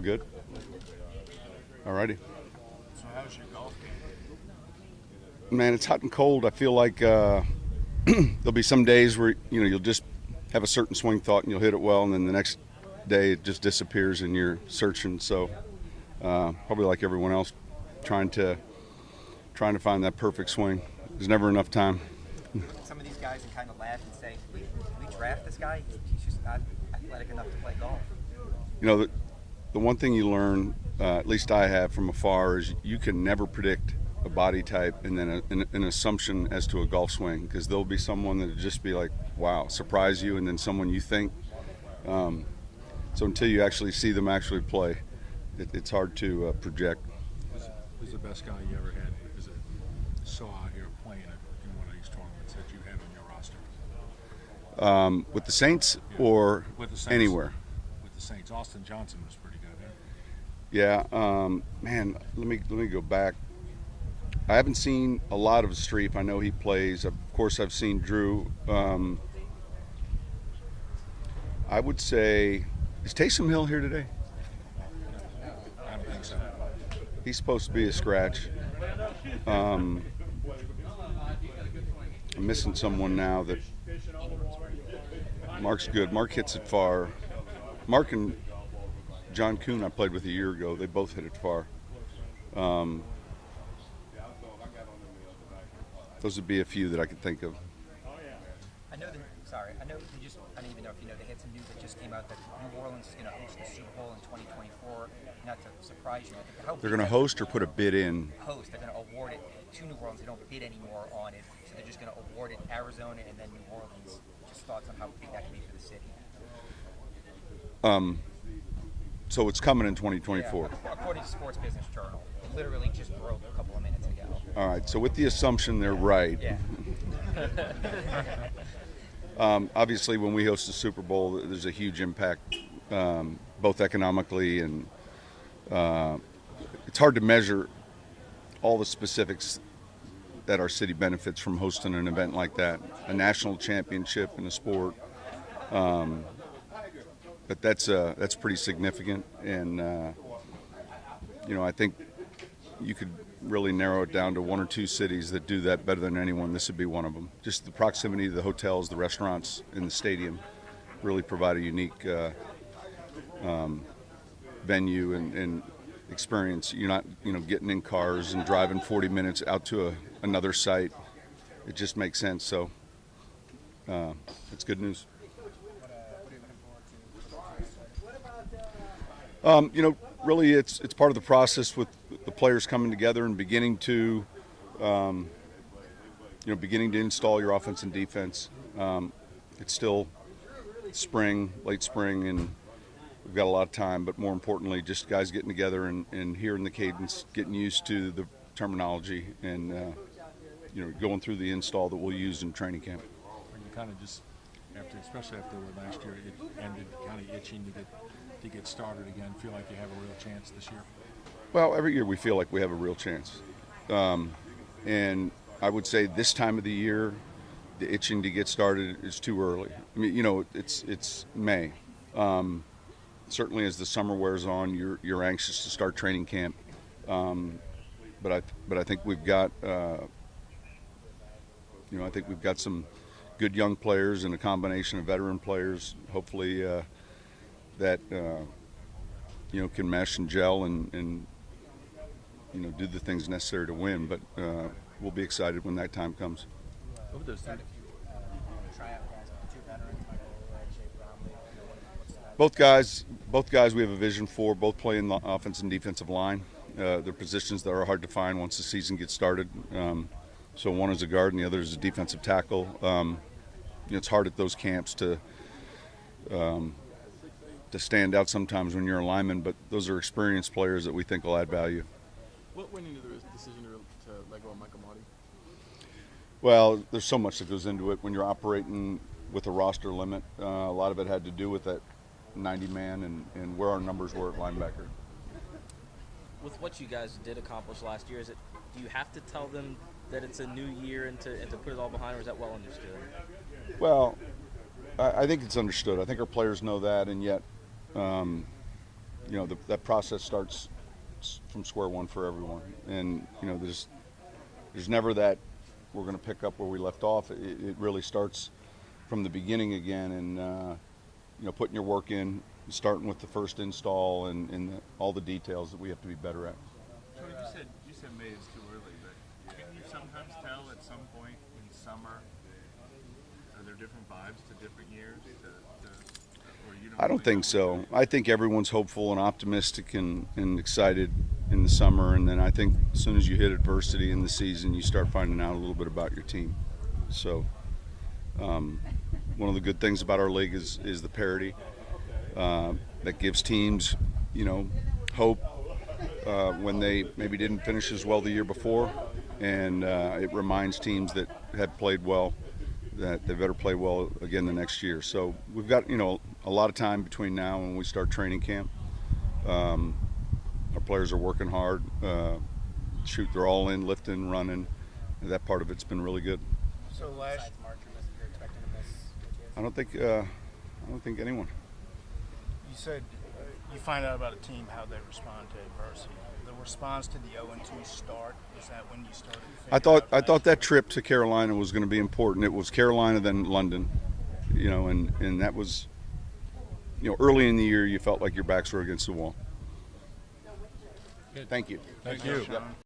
All good? All righty. So how's your golf game? Man, it's hot and cold. I feel like there'll be some days where you'll just have a certain swing thought and you'll hit it well, and then the next day it just disappears and you're searching. So probably like everyone else, trying to find that perfect swing. There's never enough time. Some of these guys can kind of laugh and say, we draft this guy, he's just not athletic enough to play golf. The one thing you learn, at least I have from afar, is you can never predict a body type and then an assumption as to a golf swing, because there'll be someone that will just be like, wow, surprise you, and then someone you think. So until you actually see them actually play, it's hard to project. Who's the best guy you ever had as a saw out here playing in one of these tournaments that you had on your roster? With the Saints or With the Saints. Anywhere? With the Saints. Austin Johnson was pretty good, huh? Yeah, man. Let me go back. I haven't seen a lot of Streif. I know he plays. Of course, I've seen Drew. I would say, is Taysom Hill here today? I don't think so. He's supposed to be a scratch. I'm missing someone now that Mark's good. Mark hits it far. Mark and John Kuhn I played with a year ago. They both hit it far. Those would be a few that I could think of. I know I don't even know if you know, they had some news that just came out that New Orleans is going to host the Super Bowl in 2024. Not to surprise you. They're going to host or put a bid in? Host. They're going to award it to New Orleans. They don't bid anymore on it. So they're just going to award it Arizona and then New Orleans. Just thoughts on how big that can be for the city. So it's coming in 2024. Yeah, according to Sports Business Journal. It literally just broke a couple of minutes ago. All right. So with the assumption they're right. Yeah. Obviously, when we host the Super Bowl, there's a huge impact, both economically and it's hard to measure all the specifics that our city benefits from hosting an event like that, a national championship in a sport. But that's pretty significant, and I think you could really narrow it down to one or two cities that do that better than anyone. This would be one of them. Just the proximity to the hotels, the restaurants, and the stadium really provide a unique venue and experience. You're not getting in cars and driving 40 minutes out to another site. It just makes sense. So it's good news. Really, it's part of the process with the players coming together and beginning to install your offense and defense. It's still spring, late spring, and we've got a lot of time. But more importantly, just guys getting together and hearing the cadence, getting used to the terminology, and going through the install that we'll use in training camp. When you kind of just especially after last year, it ended kind of itching to get started again. Feel like you have a real chance this year? Well, every year we feel like we have a real chance. And I would say this time of the year, the itching to get started is too early. I mean, it's May. Certainly as the summer wears on, you're anxious to start training camp. But I think we've got, some good young players and a combination of veteran players, hopefully, that can mesh and gel and do the things necessary to win. But we'll be excited when that time comes. Over those three. Both guys we have a vision for. Both play in the offensive and defensive line. They're positions that are hard to find once the season gets started. So one is a guard and the other is a defensive tackle. It's hard at those camps to stand out sometimes when you're a lineman, but those are experienced players that we think will add value. What went into the decision to let go of Michael Marty? Well, there's so much that goes into it when you're operating with a roster limit. A lot of it had to do with that 90-man and where our numbers were at linebacker. With what you guys did accomplish last year, do you have to tell them that it's a new year and to put it all behind, or is that well understood? Well, I think it's understood. I think our players know that, and yet that process starts from square one for everyone. And there's never that we're going to pick up where we left off. It really starts from the beginning again, and putting your work in, starting with the first install and all the details that we have to be better at. So you said May is too early, but can you sometimes tell at some point in summer, are there different vibes to different years? Or you I don't really think know? so. I think everyone's hopeful and optimistic and excited in the summer, and then I think as soon as you hit adversity in the season, you start finding out a little bit about your team. So one of the good things about our league is the parity that gives teams, hope when they maybe didn't finish as well the year before, and it reminds teams that have played well that they better play well again the next year. So we've got a lot of time between now and when we start training camp. Our players are working hard. They're all in, lifting, running. That part of it's been really good. So last, Besides Marjorie, you're expecting to miss OTAs? I don't think anyone. you said you find out about a team how they respond to adversity. The response to the 0-2 start, is that when you started? I thought that trip to Carolina was going to be important. It was Carolina, then London, and that was, early in the year you felt like your backs were against the wall. Thank you. Thank you. Sean.